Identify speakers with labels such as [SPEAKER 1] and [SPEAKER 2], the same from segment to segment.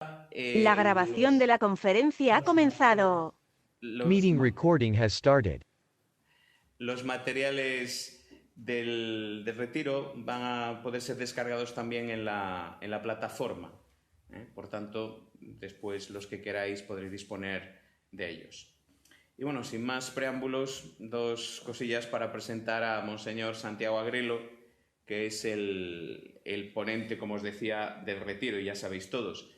[SPEAKER 1] La grabación de la conferencia ha comenzado.
[SPEAKER 2] Meeting recording has started.
[SPEAKER 3] Los materiales del retiro van a poder ser descargados también en la plataforma. Por tanto, después los que queráis podréis disponer de ellos. Y bueno, sin más preámbulos, dos cosillas para presentar a Monseñor Santiago Agrelo, que es el ponente, como os decía, del retiro, y ya sabéis todos.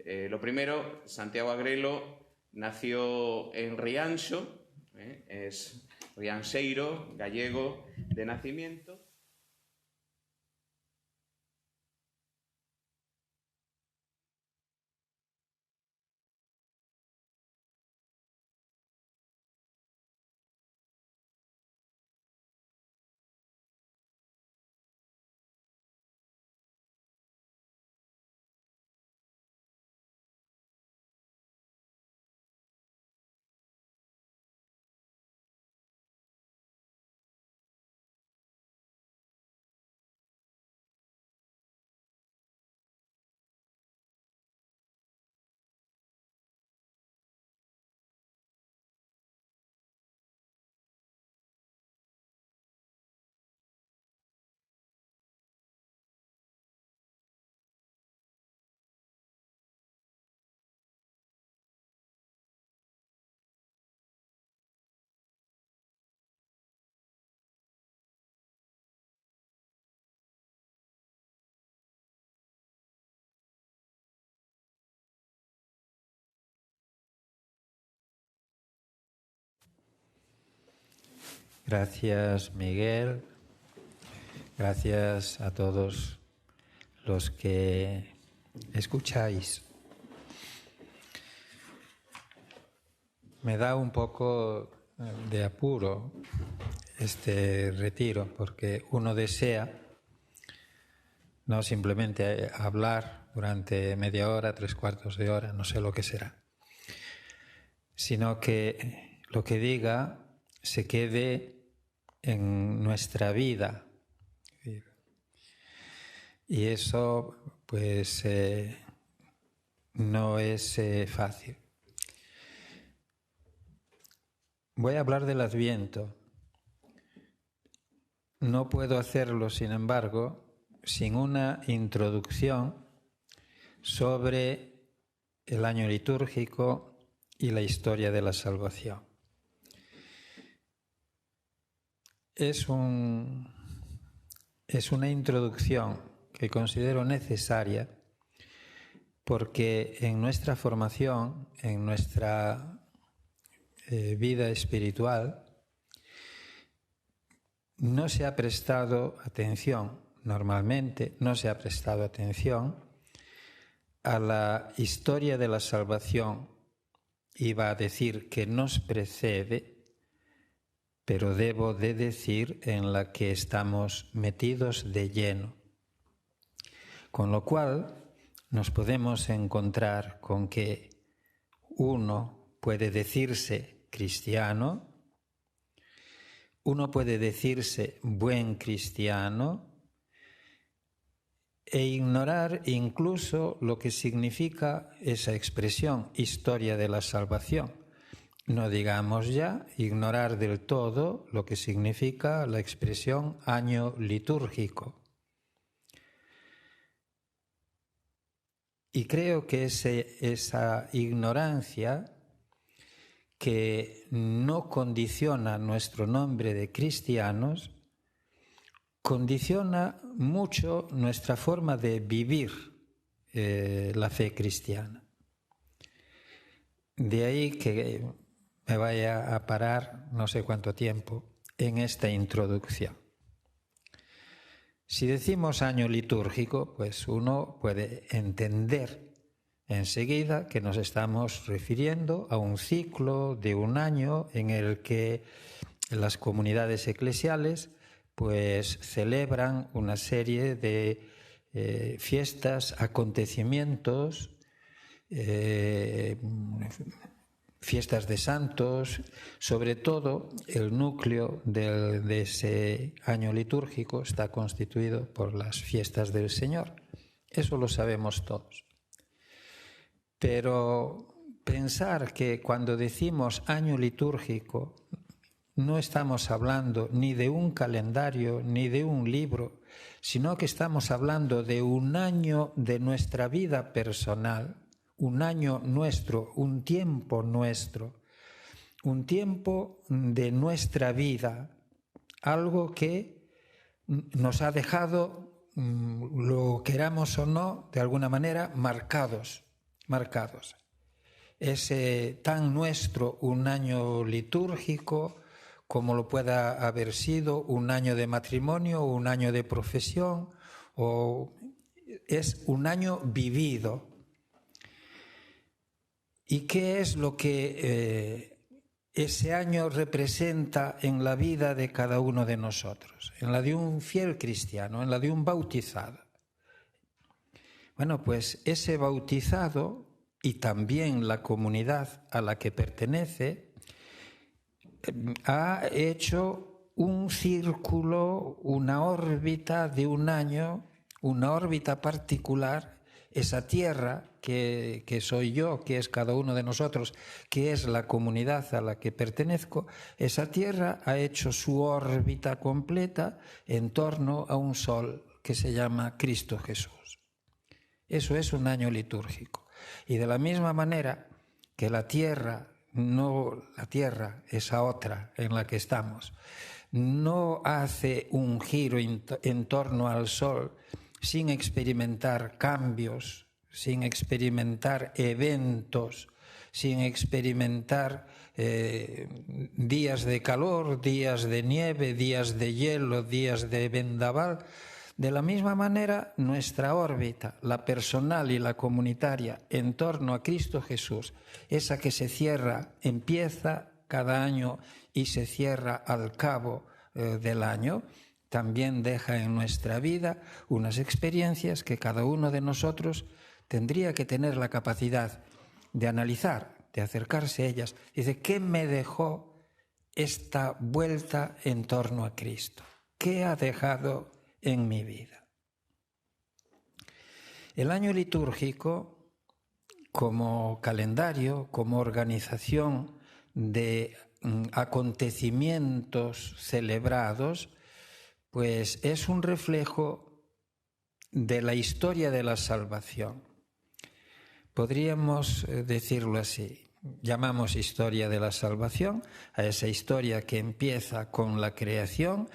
[SPEAKER 3] Lo primero, Santiago Agrelo nació en Rianxo, es rianxeiro, gallego de nacimiento.
[SPEAKER 4] Gracias, Miguel. Gracias a todos los que escucháis. Me da un poco de apuro este retiro, porque uno desea no simplemente hablar durante media hora, 3/4 de hora, no sé lo que será, sino que lo que diga se quede en nuestra vida. Y eso, pues, no es fácil. Voy a hablar del Adviento. No puedo hacerlo, sin embargo, sin una introducción sobre el año litúrgico y la historia de la salvación. Es una introducción que considero necesaria porque en nuestra formación, en nuestra vida espiritual, no se ha prestado atención, normalmente no se ha prestado atención a la historia de la salvación, iba a decir que nos precede, pero debo de decir en la que estamos metidos de lleno. Con lo cual nos podemos encontrar con que uno puede decirse cristiano, uno puede decirse buen cristiano e ignorar incluso lo que significa esa expresión, historia de la salvación. No digamos ya ignorar del todo lo que significa la expresión año litúrgico. Y creo que esa ignorancia que no condiciona nuestro nombre de cristianos, condiciona mucho nuestra forma de vivir la fe cristiana. De ahí que me vaya a parar no sé cuánto tiempo en esta introducción. Si decimos año litúrgico, pues uno puede entender enseguida que nos estamos refiriendo a un ciclo de un año en el que las comunidades eclesiales pues celebran una serie de fiestas, acontecimientos, fiestas de santos. Sobre todo el núcleo de ese año litúrgico está constituido por las fiestas del Señor. Eso lo sabemos todos. Pero pensar que cuando decimos año litúrgico no estamos hablando ni de un calendario ni de un libro, sino que estamos hablando de un año de nuestra vida personal, un año nuestro, un tiempo nuestro, un tiempo de nuestra vida, algo que nos ha dejado, lo queramos o no, de alguna manera, marcados. Es tan nuestro un año litúrgico como lo pueda haber sido un año de matrimonio o un año de profesión, o es un año vivido. ¿Y qué es lo que ese año representa en la vida de cada uno de nosotros? En la de un fiel cristiano, en la de un bautizado. Bueno, pues ese bautizado y también la comunidad a la que pertenece ha hecho un círculo, una órbita de un año, una órbita particular, esa tierra que soy yo, que es cada uno de nosotros, que es la comunidad a la que pertenezco, esa tierra ha hecho su órbita completa en torno a un sol que se llama Cristo Jesús. Eso es un año litúrgico. Y de la misma manera que la tierra, esa otra en la que estamos, no hace un giro en torno al sol sin experimentar cambios, sin experimentar eventos, sin experimentar días de calor, días de nieve, días de hielo, días de vendaval. De la misma manera, nuestra órbita, la personal y la comunitaria, en torno a Cristo Jesús, esa que se cierra, empieza cada año y se cierra al cabo del año, también deja en nuestra vida unas experiencias que cada uno de nosotros tendría que tener la capacidad de analizar, de acercarse a ellas. Dice, ¿qué me dejó esta vuelta en torno a Cristo? ¿Qué ha dejado en mi vida? El año litúrgico, como calendario, como organización de acontecimientos celebrados, pues es un reflejo de la historia de la salvación. Podríamos decirlo así. Llamamos historia de la salvación a esa historia que empieza con la creación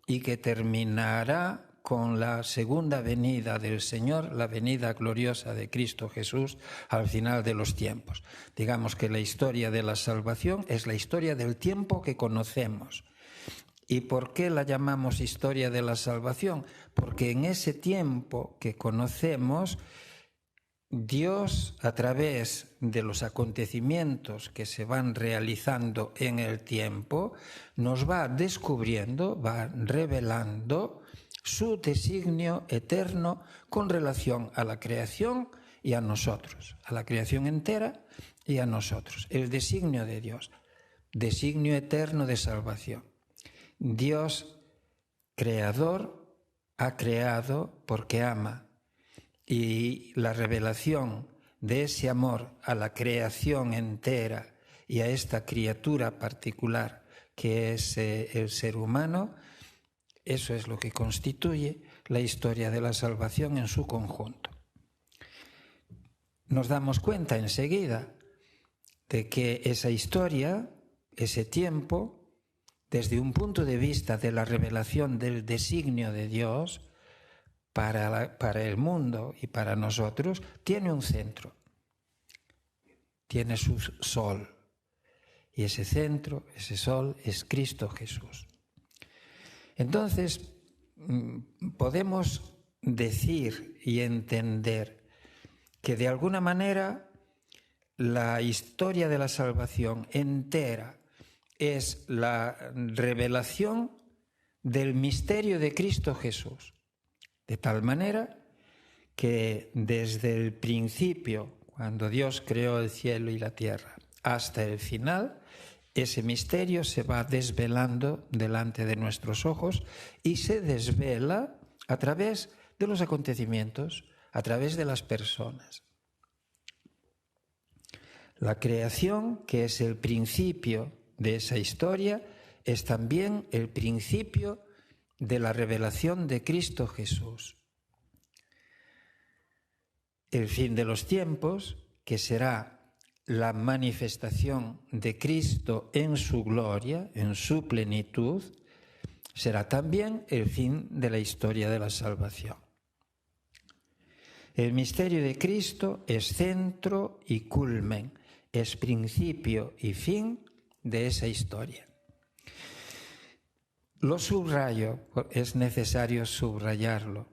[SPEAKER 4] y que terminará con la segunda venida del Señor, la venida gloriosa de Cristo Jesús al final de los tiempos. Digamos que la historia de la salvación es la historia del tiempo que conocemos. ¿Y por qué la llamamos historia de la salvación? Porque en ese tiempo que conocemos, Dios, a través de los acontecimientos que se van realizando en el tiempo, nos va descubriendo, va revelando su designio eterno con relación a la creación y a nosotros, a la creación entera y a nosotros. El designio de Dios, designio eterno de salvación. Dios, creador, ha creado porque ama. Y la revelación de ese amor a la creación entera y a esta criatura particular que es el ser humano, eso es lo que constituye la historia de la salvación en su conjunto. Nos damos cuenta enseguida de que esa historia, ese tiempo, desde un punto de vista de la revelación del designio de Dios, para el mundo y para nosotros, tiene un centro, tiene su sol. Y ese centro, ese sol, es Cristo Jesús. Entonces, podemos decir y entender que de alguna manera la historia de la salvación entera es la revelación del misterio de Cristo Jesús. De tal manera que desde el principio, cuando Dios creó el cielo y la tierra, hasta el final, ese misterio se va desvelando delante de nuestros ojos y se desvela a través de los acontecimientos, a través de las personas. La creación, que es el principio de esa historia, es también el principio de la revelación de Cristo Jesús. El fin de los tiempos, que será la manifestación de Cristo en su gloria, en su plenitud, será también el fin de la historia de la salvación. El misterio de Cristo es centro y culmen, es principio y fin de esa historia. Lo subrayo, es necesario subrayarlo,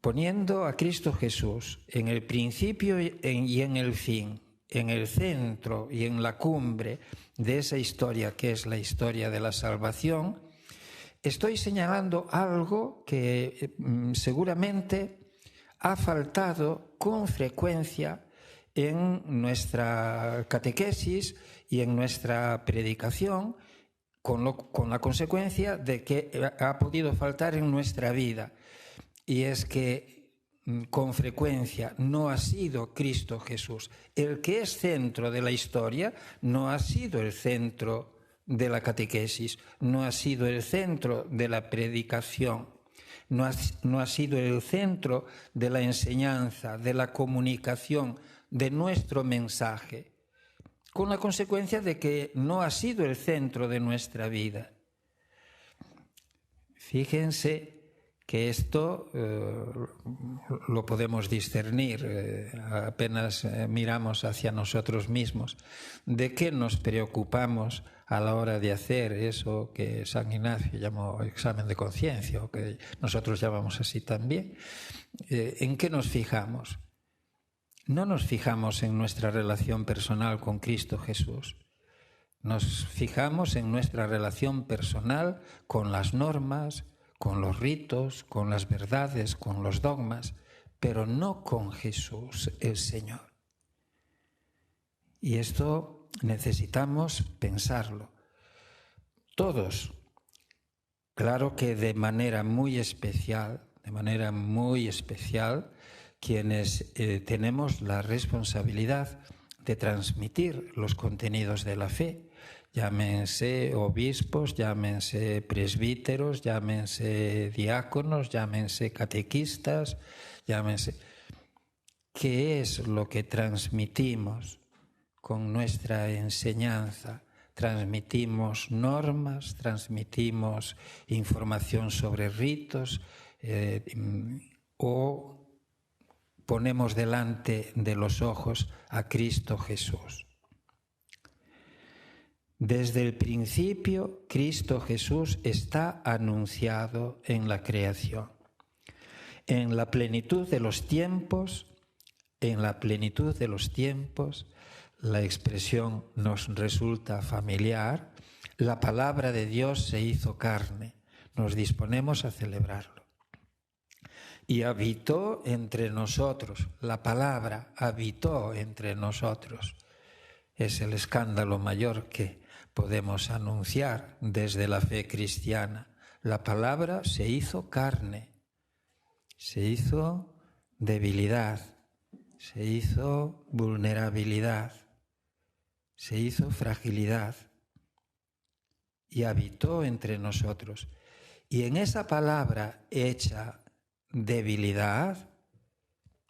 [SPEAKER 4] poniendo a Cristo Jesús en el principio y en el fin, en el centro y en la cumbre de esa historia que es la historia de la salvación, estoy señalando algo que seguramente ha faltado con frecuencia en nuestra catequesis y en nuestra predicación, con la consecuencia de que ha podido faltar en nuestra vida. Y es que con frecuencia no ha sido Cristo Jesús. El que es centro de la historia no ha sido el centro de la catequesis, no ha sido el centro de la predicación, no ha sido el centro de la enseñanza, de la comunicación, de nuestro mensaje, con la consecuencia de que no ha sido el centro de nuestra vida. Fíjense que esto lo podemos discernir apenas miramos hacia nosotros mismos. ¿De qué nos preocupamos a la hora de hacer eso que San Ignacio llamó examen de conciencia, o que nosotros llamamos así también? ¿En qué nos fijamos? No nos fijamos en nuestra relación personal con Cristo Jesús. Nos fijamos en nuestra relación personal con las normas, con los ritos, con las verdades, con los dogmas, pero no con Jesús, el Señor. Y esto necesitamos pensarlo. Todos, claro que de manera muy especial, quienes tenemos la responsabilidad de transmitir los contenidos de la fe, llámense obispos, llámense presbíteros, llámense diáconos, llámense catequistas, llámense... ¿Qué es lo que transmitimos con nuestra enseñanza? Transmitimos normas, transmitimos información sobre ritos, o ponemos delante de los ojos a Cristo Jesús. Desde el principio, Cristo Jesús está anunciado en la creación. En la plenitud de los tiempos, la expresión nos resulta familiar, la palabra de Dios se hizo carne. Nos disponemos a celebrarlo. Y habitó entre nosotros, la palabra habitó entre nosotros. Es el escándalo mayor que podemos anunciar desde la fe cristiana. La palabra se hizo carne, se hizo debilidad, se hizo vulnerabilidad, se hizo fragilidad y habitó entre nosotros. Y en esa palabra hecha debilidad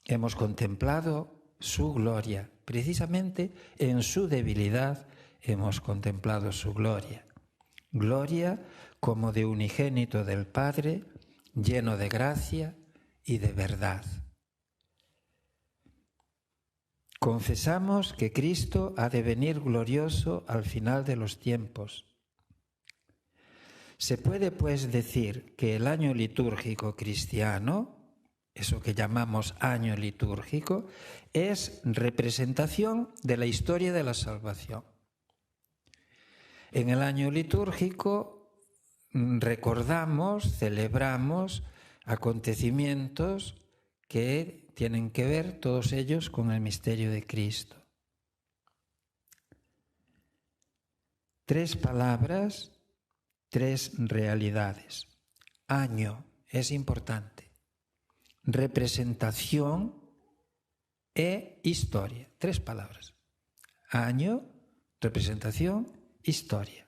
[SPEAKER 4] hemos contemplado su gloria. Precisamente en su debilidad hemos contemplado su gloria. Gloria como de unigénito del Padre, lleno de gracia y de verdad. Confesamos que Cristo ha de venir glorioso al final de los tiempos. Se puede, pues, decir que el año litúrgico cristiano, eso que llamamos año litúrgico, es representación de la historia de la salvación. En el año litúrgico recordamos, celebramos acontecimientos que tienen que ver, todos ellos, con el misterio de Cristo. 3 palabras, 3 realidades. Año es importante. Representación e historia. 3 palabras. Año, representación, historia.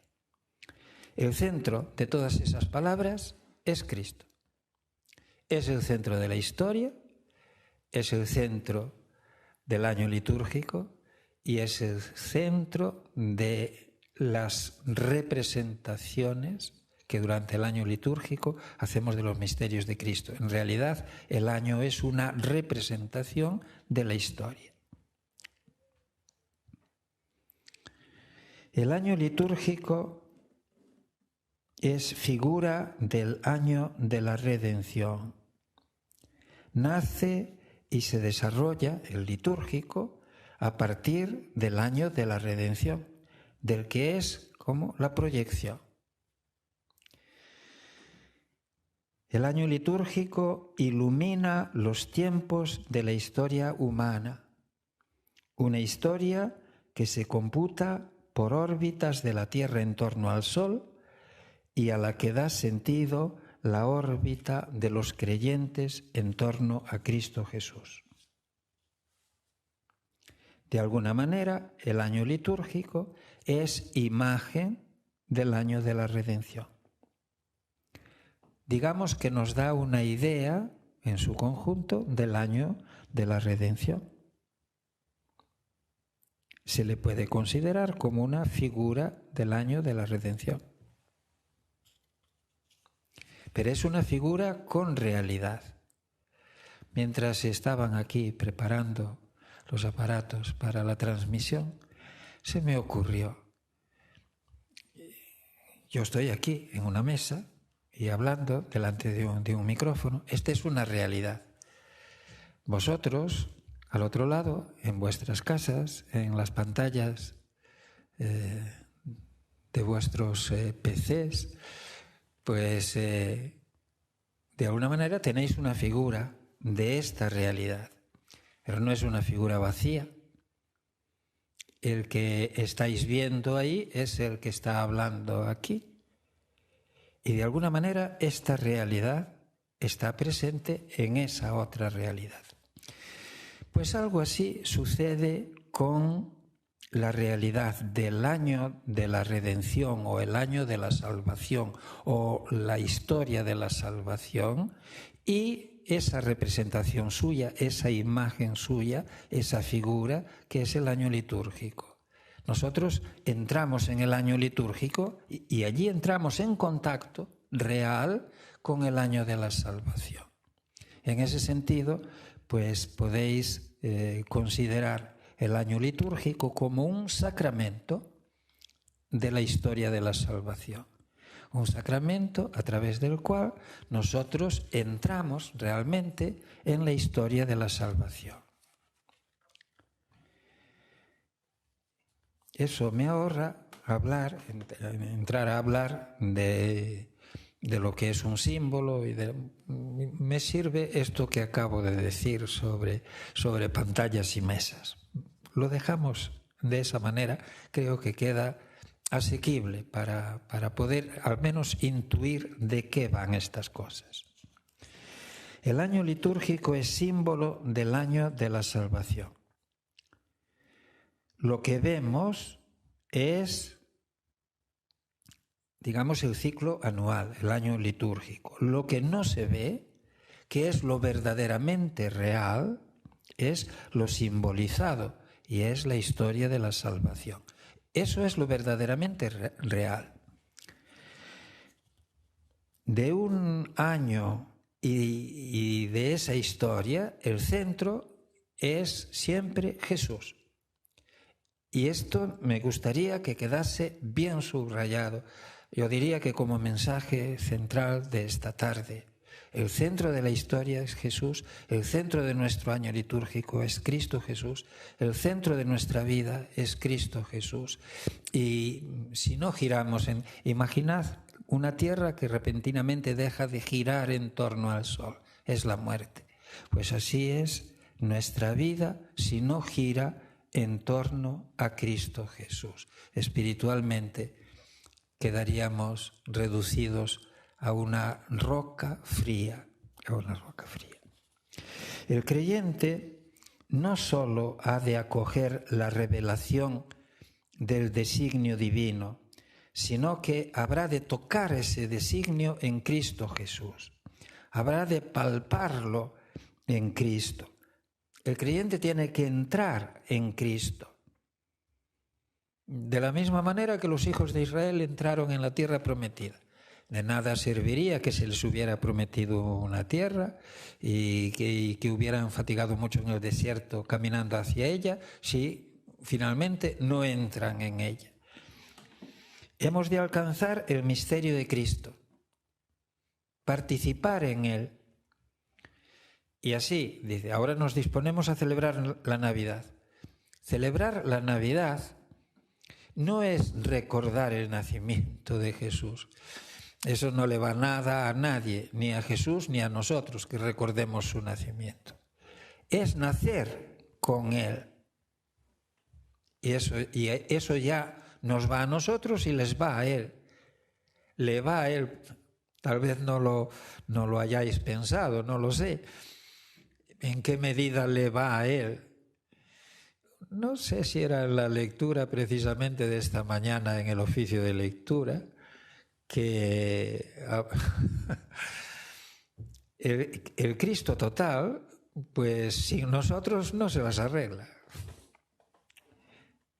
[SPEAKER 4] El centro de todas esas palabras es Cristo. Es el centro de la historia, es el centro del año litúrgico y es el centro de las representaciones que durante el año litúrgico hacemos de los misterios de Cristo. En realidad, el año es una representación de la historia. El año litúrgico es figura del año de la redención. Nace y se desarrolla el litúrgico a partir del año de la redención, del que es como la proyección. El año litúrgico ilumina los tiempos de la historia humana, una historia que se computa por órbitas de la Tierra en torno al Sol y a la que da sentido la órbita de los creyentes en torno a Cristo Jesús. De alguna manera, el año litúrgico es imagen del año de la redención. Digamos que nos da una idea en su conjunto del año de la redención. Se le puede considerar como una figura del año de la redención. Pero es una figura con realidad. Mientras estaban aquí preparando los aparatos para la transmisión, se me ocurrió. Yo estoy aquí en una mesa y hablando delante de un micrófono. Esta es una realidad. Vosotros, al otro lado, en vuestras casas, en las pantallas de vuestros PCs, pues de alguna manera tenéis una figura de esta realidad. Pero no es una figura vacía. El que estáis viendo ahí es el que está hablando aquí. Y de alguna manera esta realidad está presente en esa otra realidad. Pues algo así sucede con la realidad del año de la redención o el año de la salvación o la historia de la salvación y esa representación suya, esa imagen suya, esa figura que es el año litúrgico. Nosotros entramos en el año litúrgico y allí entramos en contacto real con el año de la salvación. En ese sentido, pues podéis considerar el año litúrgico como un sacramento de la historia de la salvación. Un sacramento a través del cual nosotros entramos realmente en la historia de la salvación. Eso me ahorra entrar a hablar de lo que es un símbolo y me sirve esto que acabo de decir sobre pantallas y mesas. Lo dejamos de esa manera, creo que queda asequible para poder al menos intuir de qué van estas cosas. El año litúrgico es símbolo del año de la salvación. Lo que vemos es, digamos, el ciclo anual, el año litúrgico. Lo que no se ve, que es lo verdaderamente real, es lo simbolizado y es la historia de la salvación. Eso es lo verdaderamente real. De un año y de esa historia, el centro es siempre Jesús. Y esto me gustaría que quedase bien subrayado. Yo diría que como mensaje central de esta tarde, el centro de la historia es Jesús, el centro de nuestro año litúrgico es Cristo Jesús, el centro de nuestra vida es Cristo Jesús. Y si no giramos imaginad una tierra que repentinamente deja de girar en torno al sol, es la muerte. Pues así es nuestra vida si no gira en torno a Cristo Jesús. Espiritualmente quedaríamos reducidos a una roca fría, El creyente no solo ha de acoger la revelación del designio divino, sino que habrá de tocar ese designio en Cristo Jesús. Habrá de palparlo en Cristo. El creyente tiene que entrar en Cristo. De la misma manera que los hijos de Israel entraron en la tierra prometida. De nada serviría que se les hubiera prometido una tierra y que hubieran fatigado mucho en el desierto caminando hacia ella si finalmente no entran en ella. Hemos de alcanzar el misterio de Cristo, participar en él. Y así, dice, ahora nos disponemos a celebrar la Navidad. Celebrar la Navidad no es recordar el nacimiento de Jesús. Eso no le va nada a nadie, ni a Jesús ni a nosotros, que recordemos su nacimiento. Es nacer con Él. Y eso ya nos va a nosotros y les va a Él. Le va a Él. Tal vez no lo hayáis pensado, no lo sé. ¿En qué medida le va a Él? No sé si era la lectura precisamente de esta mañana en el oficio de lectura, que el Cristo total, pues sin nosotros no se las arregla.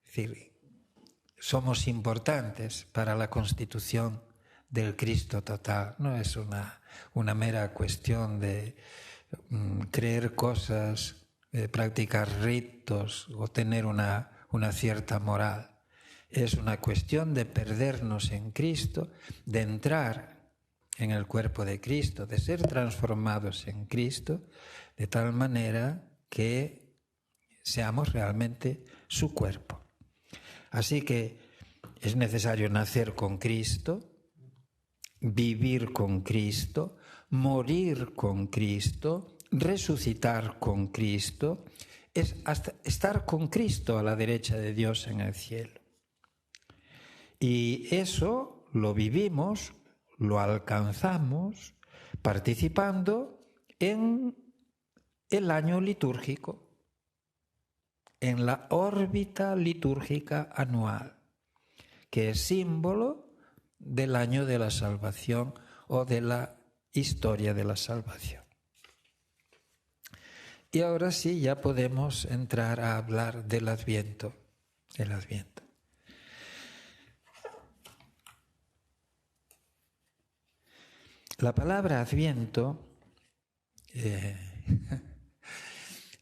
[SPEAKER 4] Es decir, somos importantes para la constitución del Cristo total. No es una mera cuestión de creer cosas, practicar ritos o tener una cierta moral. Es una cuestión de perdernos en Cristo, de entrar en el cuerpo de Cristo, de ser transformados en Cristo, de tal manera que seamos realmente su cuerpo. Así que es necesario nacer con Cristo, vivir con Cristo, morir con Cristo, resucitar con Cristo, es hasta estar con Cristo a la derecha de Dios en el cielo. Y eso lo vivimos, lo alcanzamos participando en el año litúrgico, en la órbita litúrgica anual, que es símbolo del año de la salvación o de la historia de la salvación. Y ahora sí, ya podemos entrar a hablar del Adviento. El Adviento. La palabra Adviento,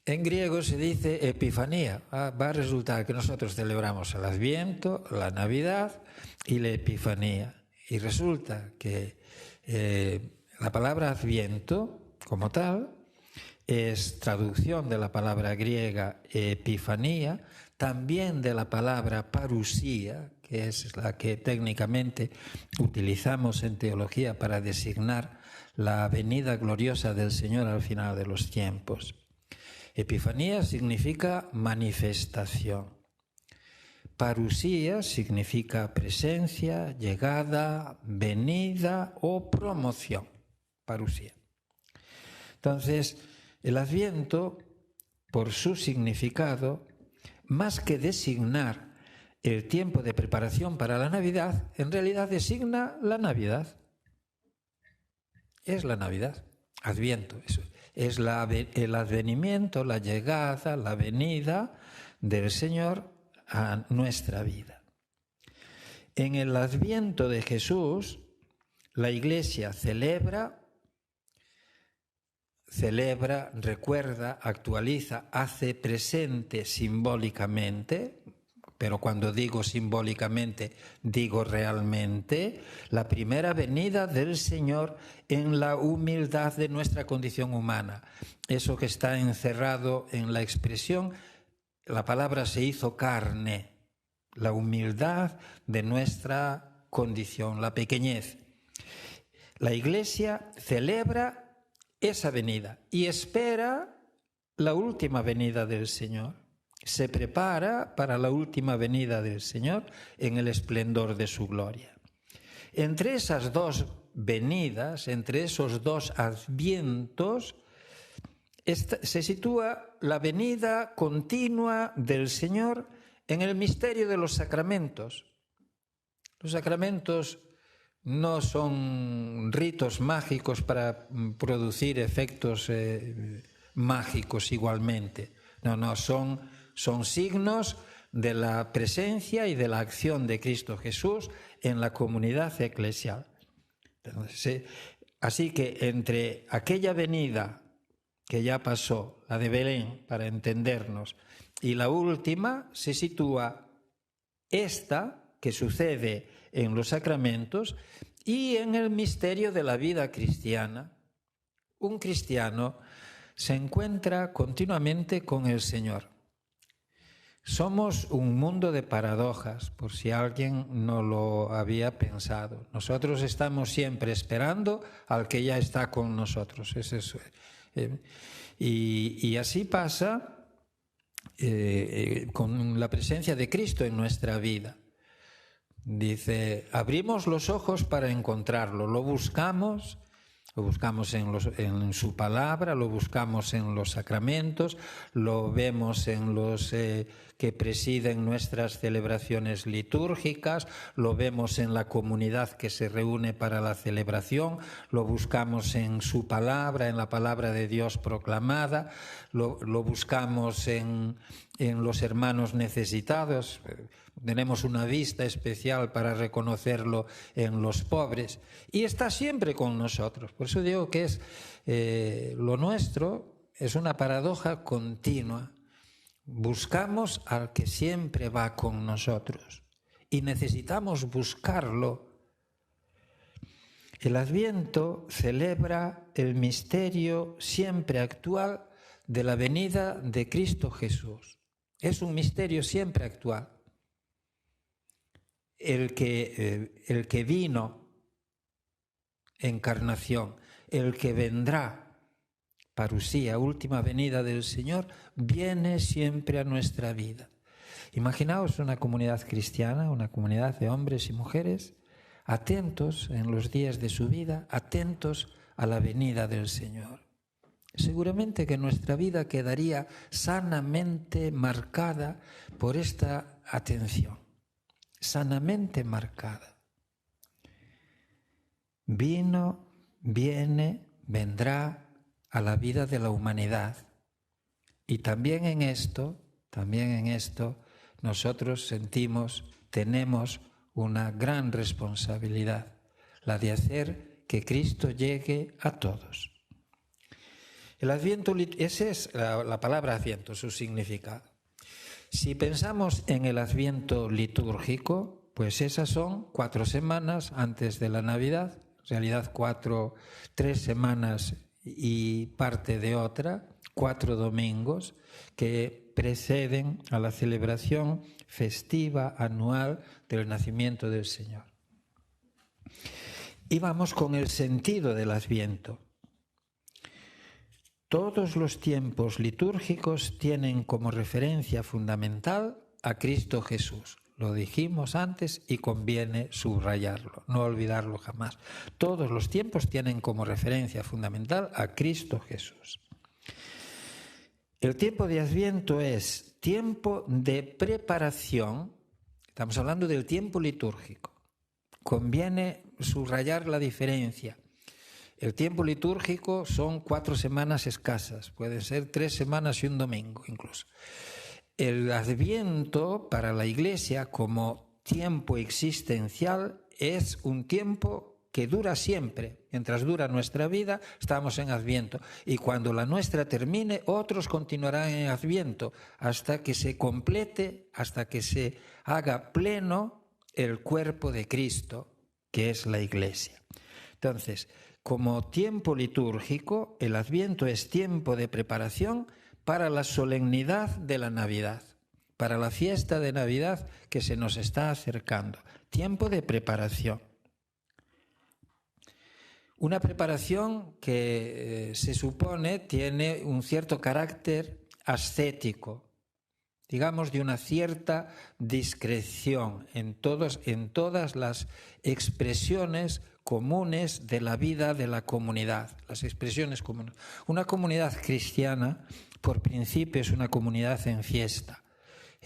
[SPEAKER 4] en griego se dice Epifanía. Va a resultar que nosotros celebramos el Adviento, la Navidad y la Epifanía. Y resulta que la palabra Adviento, como tal, es traducción de la palabra griega Epifanía, también de la palabra parusía, que es la que técnicamente utilizamos en teología para designar la venida gloriosa del Señor al final de los tiempos. Epifanía significa manifestación. Parusía significa presencia, llegada, venida o promoción. Parusía. Entonces, el Adviento, por su significado, más que designar el tiempo de preparación para la Navidad, en realidad designa la Navidad. Es la Navidad, Adviento, eso es el advenimiento, la llegada, la venida del Señor a nuestra vida. En el Adviento de Jesús, la Iglesia celebra, recuerda, actualiza, hace presente simbólicamente, pero cuando digo simbólicamente, digo realmente, la primera venida del Señor en la humildad de nuestra condición humana. Eso que está encerrado en la expresión, la palabra se hizo carne, la humildad de nuestra condición, la pequeñez. La Iglesia celebra esa venida y espera la última venida del Señor. Se prepara para la última venida del Señor en el esplendor de su gloria. Entre esas dos venidas, entre esos dos advientos, se sitúa la venida continua del Señor en el misterio de los sacramentos. Los sacramentos no son ritos mágicos para producir efectos mágicos igualmente. No, son signos de la presencia y de la acción de Cristo Jesús en la comunidad eclesial. Entonces, así que entre aquella venida que ya pasó, la de Belén, para entendernos, y la última, se sitúa esta que sucede en los sacramentos y en el misterio de la vida cristiana. Un cristiano se encuentra continuamente con el Señor. Somos un mundo de paradojas, por si alguien no lo había pensado. Nosotros estamos siempre esperando al que ya está con nosotros. Es eso. Y así pasa con la presencia de Cristo en nuestra vida. Dice, abrimos los ojos para encontrarlo, lo buscamos en su palabra, lo buscamos en los sacramentos, lo vemos en los que presiden nuestras celebraciones litúrgicas, lo vemos en la comunidad que se reúne para la celebración, lo buscamos en su palabra, en la palabra de Dios proclamada, lo buscamos en los hermanos necesitados. Tenemos una vista especial para reconocerlo en los pobres y está siempre con nosotros. Por eso digo que lo nuestro es una paradoja continua. Buscamos al que siempre va con nosotros y necesitamos buscarlo. El Adviento celebra el misterio siempre actual de la venida de Cristo Jesús. Es un misterio siempre actual. El que vino, encarnación, el que vendrá, parusía, última venida del Señor, viene siempre a nuestra vida. Imaginaos una comunidad cristiana, una comunidad de hombres y mujeres, atentos en los días de su vida, atentos a la venida del Señor. Seguramente que nuestra vida quedaría sanamente marcada por esta atención. Sanamente marcada. Vino, viene, vendrá a la vida de la humanidad. Y también en esto, nosotros tenemos una gran responsabilidad, la de hacer que Cristo llegue a todos. El Adviento, esa es la palabra Adviento, su significado. Si pensamos en el Adviento litúrgico, pues esas son 4 semanas antes de la Navidad, en realidad 3 semanas y parte de otra, 4 domingos que preceden a la celebración festiva anual del nacimiento del Señor. Y vamos con el sentido del Adviento. Todos los tiempos litúrgicos tienen como referencia fundamental a Cristo Jesús. Lo dijimos antes y conviene subrayarlo, no olvidarlo jamás. Todos los tiempos tienen como referencia fundamental a Cristo Jesús. El tiempo de Adviento es tiempo de preparación. Estamos hablando del tiempo litúrgico. Conviene subrayar la diferencia. El tiempo litúrgico son 4 semanas escasas, pueden ser 3 semanas y un domingo incluso. El Adviento para la Iglesia como tiempo existencial es un tiempo que dura siempre. Mientras dura nuestra vida, estamos en Adviento. Y cuando la nuestra termine, otros continuarán en Adviento hasta que se complete, hasta que se haga pleno el cuerpo de Cristo, que es la Iglesia. Entonces, como tiempo litúrgico, el Adviento es tiempo de preparación para la solemnidad de la Navidad, para la fiesta de Navidad que se nos está acercando. Tiempo de preparación. Una preparación que se supone tiene un cierto carácter ascético, digamos de una cierta discreción en todas las expresiones comunes de la vida de la comunidad, las expresiones comunes. Una comunidad cristiana, por principio, es una comunidad en fiesta.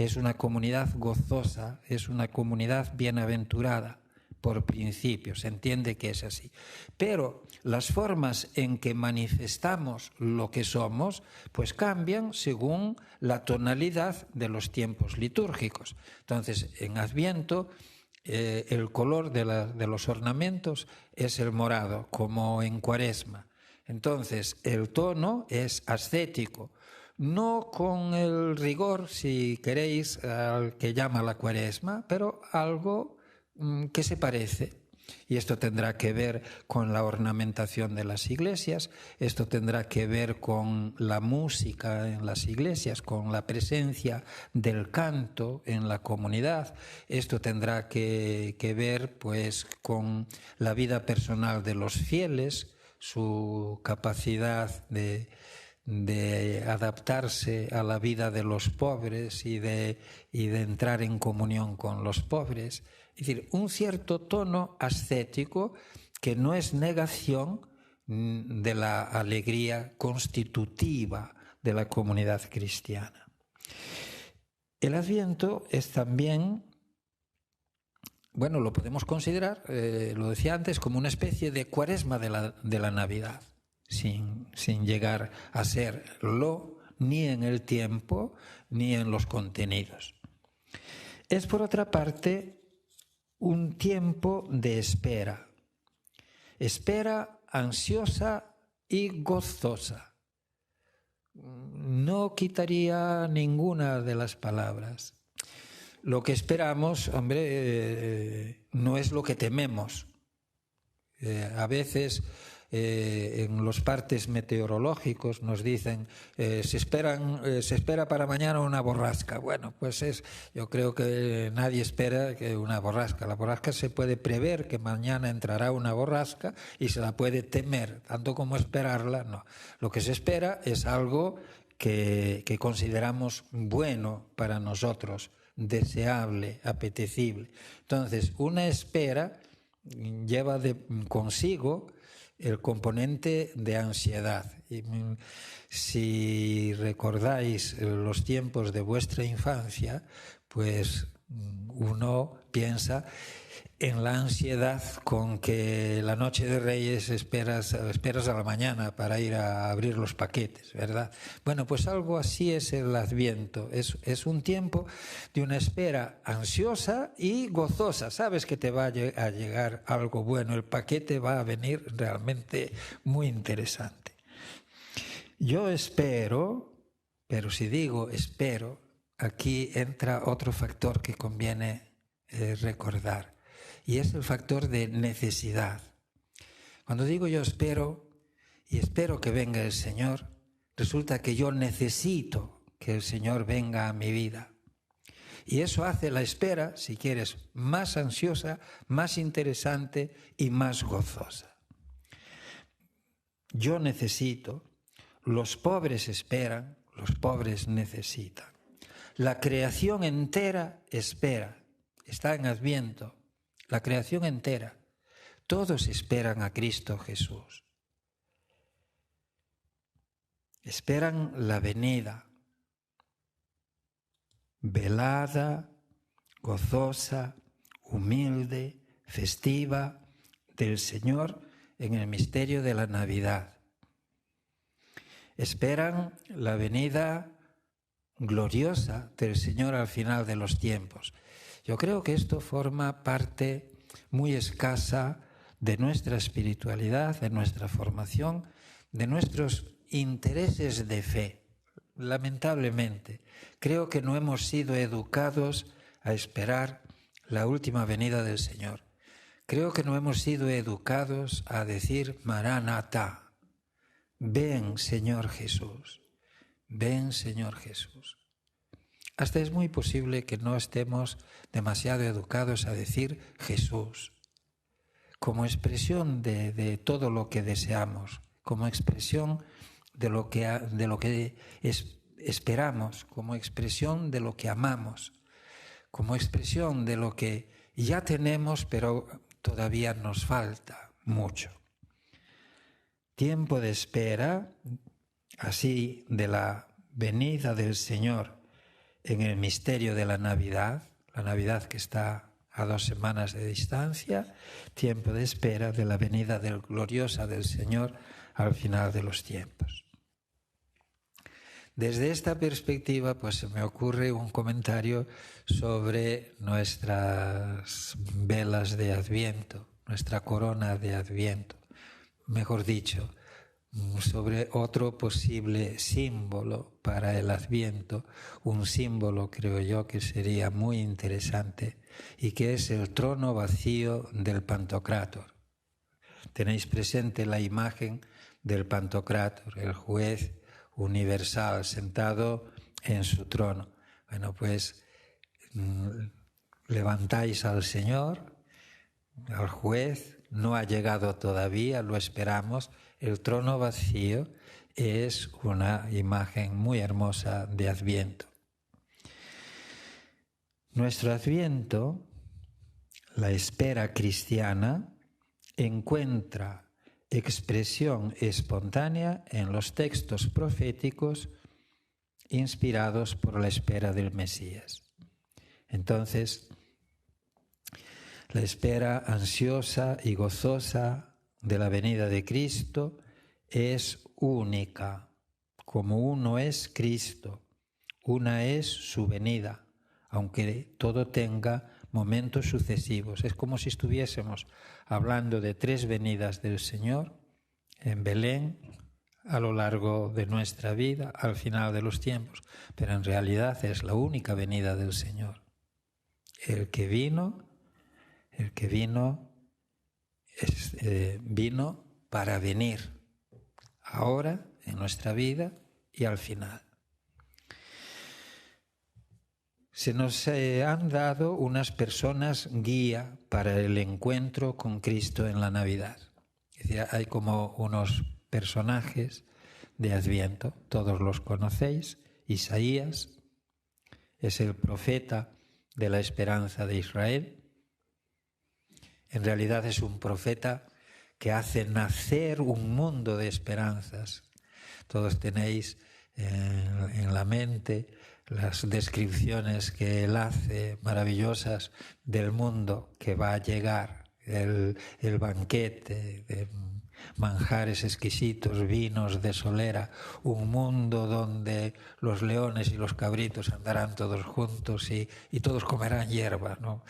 [SPEAKER 4] es una comunidad gozosa, es una comunidad bienaventurada. Por principio, se entiende que es así. Pero las formas en que manifestamos lo que somos, pues cambian según la tonalidad de los tiempos litúrgicos. Entonces, en Adviento, el color de los ornamentos es el morado, como en Cuaresma. Entonces, el tono es ascético, no con el rigor, si queréis, al que llama la Cuaresma, pero algo que se parece. Y esto tendrá que ver con la ornamentación de las iglesias, esto tendrá que ver con la música en las iglesias, con la presencia del canto en la comunidad, esto tendrá que ver pues con la vida personal de los fieles, su capacidad de adaptarse a la vida de los pobres y de entrar en comunión con los pobres. Es decir, un cierto tono ascético que no es negación de la alegría constitutiva de la comunidad cristiana. El Adviento es también, bueno, lo podemos considerar, lo decía antes, como una especie de Cuaresma de la Navidad, sin llegar a serlo ni en el tiempo ni en los contenidos. Es, por otra parte, un tiempo de espera ansiosa y gozosa. No quitaría ninguna de las palabras. Lo que esperamos, hombre, no es lo que tememos. A veces en los partes meteorológicos nos dicen se espera para mañana una borrasca. Bueno, pues yo creo que nadie espera que una borrasca. La borrasca se puede prever que mañana entrará una borrasca y se la puede temer, tanto como esperarla, no. Lo que se espera es algo que consideramos bueno para nosotros, deseable, apetecible. Entonces, una espera lleva consigo el componente de ansiedad. Y si recordáis los tiempos de vuestra infancia, pues uno piensa en la ansiedad con que la noche de Reyes esperas a la mañana para ir a abrir los paquetes, ¿verdad? Bueno, pues algo así es el Adviento. Es un tiempo de una espera ansiosa y gozosa. Sabes que te va a llegar algo bueno, el paquete va a venir realmente muy interesante. Yo espero, pero si digo espero, aquí entra otro factor que conviene recordar. Y es el factor de necesidad. Cuando digo yo espero, y espero que venga el Señor, resulta que yo necesito que el Señor venga a mi vida. Y eso hace la espera, si quieres, más ansiosa, más interesante y más gozosa. Yo necesito, los pobres esperan, los pobres necesitan. La creación entera espera, está en Adviento. La creación entera, todos esperan a Cristo Jesús. Esperan la venida, velada, gozosa, humilde, festiva del Señor en el misterio de la Navidad. Esperan la venida gloriosa del Señor al final de los tiempos. Yo creo que esto forma parte muy escasa de nuestra espiritualidad, de nuestra formación, de nuestros intereses de fe. Lamentablemente, creo que no hemos sido educados a esperar la última venida del Señor. Creo que no hemos sido educados a decir Maranatá, ven Señor Jesús, ven Señor Jesús. Hasta es muy posible que no estemos demasiado educados a decir Jesús, como expresión de todo lo que deseamos, como expresión de lo que esperamos, como expresión de lo que amamos, como expresión de lo que ya tenemos, pero todavía nos falta mucho. Tiempo de espera, así, de la venida del Señor en el misterio de la Navidad que está a 2 semanas de distancia, tiempo de espera de la venida gloriosa del Señor al final de los tiempos. Desde esta perspectiva, pues se me ocurre un comentario sobre nuestras velas de Adviento, nuestra corona de Adviento, mejor dicho, sobre otro posible símbolo para el Adviento, un símbolo, creo yo, que sería muy interesante y que es el trono vacío del Pantocrátor. Tenéis presente la imagen del Pantocrátor, el juez universal sentado en su trono. Bueno, pues levantáis al Señor, al juez, no ha llegado todavía, lo esperamos. El trono vacío es una imagen muy hermosa de Adviento. Nuestro Adviento, la espera cristiana, encuentra expresión espontánea en los textos proféticos inspirados por la espera del Mesías. Entonces, la espera ansiosa y gozosa de la venida de Cristo es única, como uno es Cristo, una es su venida, aunque todo tenga momentos sucesivos. Es como si estuviésemos hablando de 3 venidas del Señor en Belén a lo largo de nuestra vida, al final de los tiempos, pero en realidad es la única venida del Señor. El que vino vino para venir ahora en nuestra vida y al final. Se nos han dado unas personas guía para el encuentro con Cristo en la Navidad. Es decir, hay como unos personajes de Adviento, todos los conocéis. Isaías es el profeta de la esperanza de Israel. En realidad es un profeta que hace nacer un mundo de esperanzas. Todos tenéis en la mente las descripciones que él hace maravillosas del mundo que va a llegar, el banquete de manjares exquisitos, vinos de solera, un mundo donde los leones y los cabritos andarán todos juntos y todos comerán hierba, ¿no?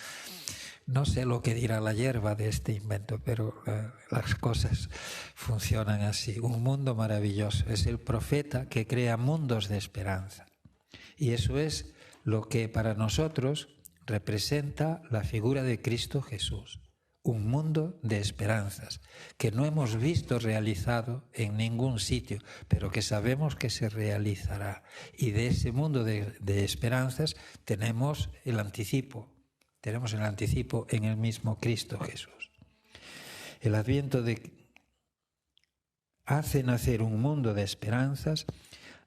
[SPEAKER 4] No sé lo que dirá la hierba de este invento, pero las cosas funcionan así. Un mundo maravilloso. Es el profeta que crea mundos de esperanza. Y eso es lo que para nosotros representa la figura de Cristo Jesús. Un mundo de esperanzas que no hemos visto realizado en ningún sitio, pero que sabemos que se realizará. Y de ese mundo de esperanzas tenemos el anticipo. Tenemos el anticipo en el mismo Cristo Jesús. El Adviento hace nacer un mundo de esperanzas,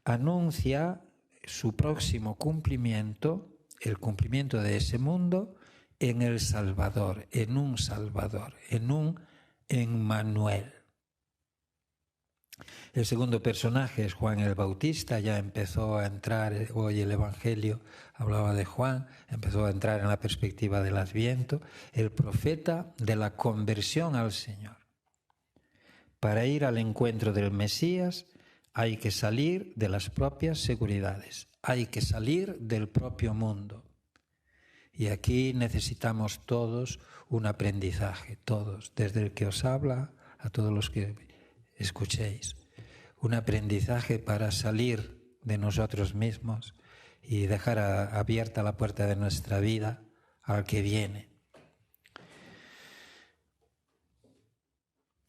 [SPEAKER 4] anuncia su próximo cumplimiento, el cumplimiento de ese mundo en el Salvador, en un Emmanuel. El segundo personaje es Juan el Bautista, ya empezó a entrar, hoy el Evangelio hablaba de Juan, empezó a entrar en la perspectiva del Adviento, el profeta de la conversión al Señor. Para ir al encuentro del Mesías hay que salir de las propias seguridades, hay que salir del propio mundo. Y aquí necesitamos todos un aprendizaje, todos, desde el que os habla a todos los que escuchéis. Un aprendizaje para salir de nosotros mismos y dejar abierta la puerta de nuestra vida al que viene.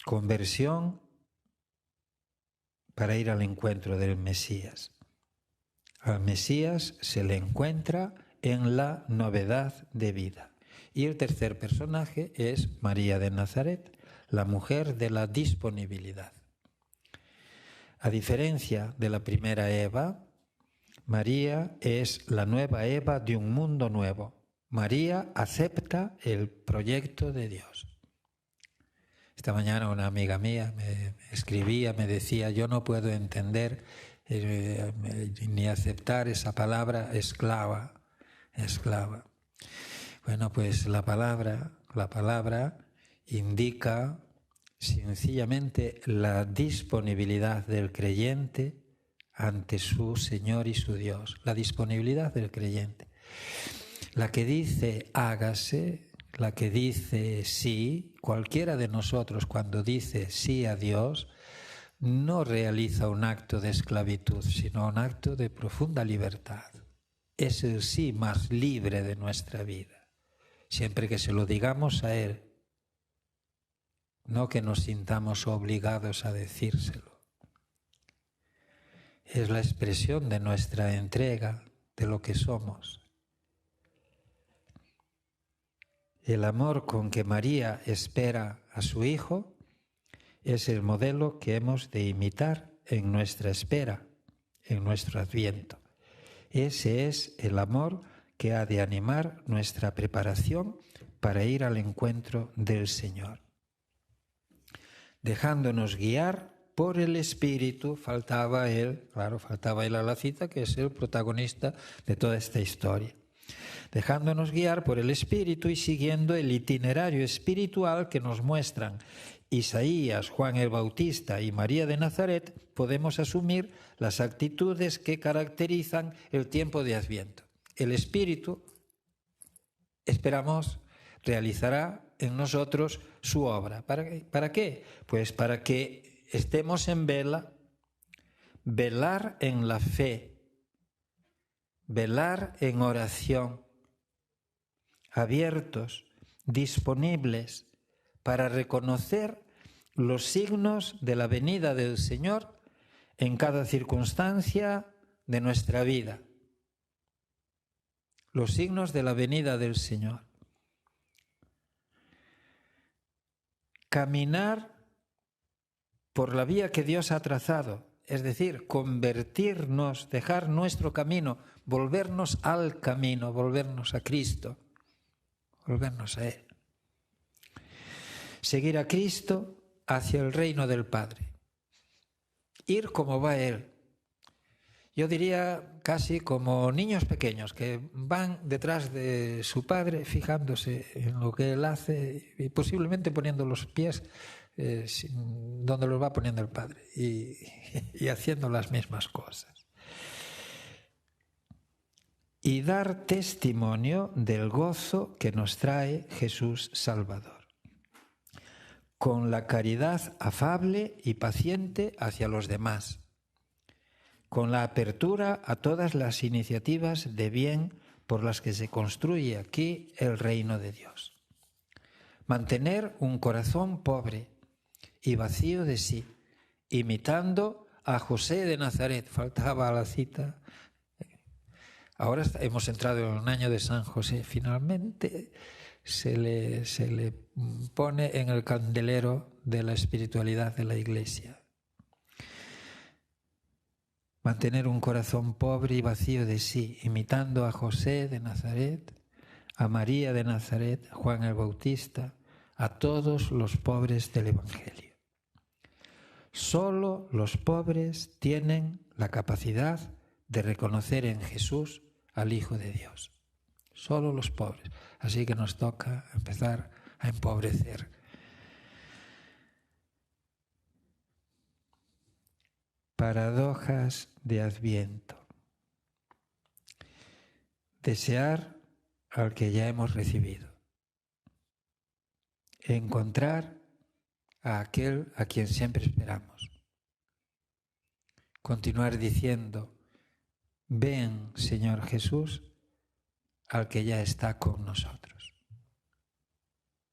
[SPEAKER 4] Conversión para ir al encuentro del Mesías. Al Mesías se le encuentra en la novedad de vida. Y el tercer personaje es María de Nazaret, la mujer de la disponibilidad. A diferencia de la primera Eva, María es la nueva Eva de un mundo nuevo. María acepta el proyecto de Dios. Esta mañana una amiga mía me escribía, me decía, yo no puedo entender ni aceptar esa palabra esclava. Bueno, pues la palabra indica sencillamente la disponibilidad del creyente ante su Señor y su Dios, la disponibilidad del creyente. La que dice hágase, la que dice sí, cualquiera de nosotros cuando dice sí a Dios, no realiza un acto de esclavitud, sino un acto de profunda libertad. Es el sí más libre de nuestra vida, siempre que se lo digamos a Él, no que nos sintamos obligados a decírselo. Es la expresión de nuestra entrega, de lo que somos. El amor con que María espera a su Hijo es el modelo que hemos de imitar en nuestra espera, en nuestro adviento. Ese es el amor que ha de animar nuestra preparación para ir al encuentro del Señor. Dejándonos guiar por el Espíritu, faltaba él a la cita, que es el protagonista de toda esta historia. Dejándonos guiar por el Espíritu y siguiendo el itinerario espiritual que nos muestran Isaías, Juan el Bautista y María de Nazaret, podemos asumir las actitudes que caracterizan el tiempo de Adviento. El Espíritu, esperamos, realizará en nosotros su obra. ¿Para qué? Pues para que estemos en vela, velar en la fe, velar en oración, abiertos, disponibles para reconocer los signos de la venida del Señor en cada circunstancia de nuestra vida. Los signos de la venida del Señor. Caminar por la vía que Dios ha trazado, es decir, convertirnos, dejar nuestro camino, volvernos al camino, volvernos a Cristo, volvernos a Él. Seguir a Cristo hacia el reino del Padre. Ir como va Él. Yo diría casi como niños pequeños que van detrás de su padre fijándose en lo que él hace y posiblemente poniendo los pies donde los va poniendo el padre y haciendo las mismas cosas. Y dar testimonio del gozo que nos trae Jesús Salvador, con la caridad afable y paciente hacia los demás, con la apertura a todas las iniciativas de bien por las que se construye aquí el reino de Dios. Mantener un corazón pobre y vacío de sí, imitando a José de Nazaret. Faltaba la cita. Ahora hemos entrado en un año de San José. Finalmente se le pone en el candelero de la espiritualidad de la Iglesia. Mantener un corazón pobre y vacío de sí, imitando a José de Nazaret, a María de Nazaret, a Juan el Bautista, a todos los pobres del Evangelio. Solo los pobres tienen la capacidad de reconocer en Jesús al Hijo de Dios. Solo los pobres. Así que nos toca empezar a empobrecer. Paradojas de Adviento. Desear al que ya hemos recibido. Encontrar a aquel a quien siempre esperamos. Continuar diciendo, ven, Señor Jesús, al que ya está con nosotros.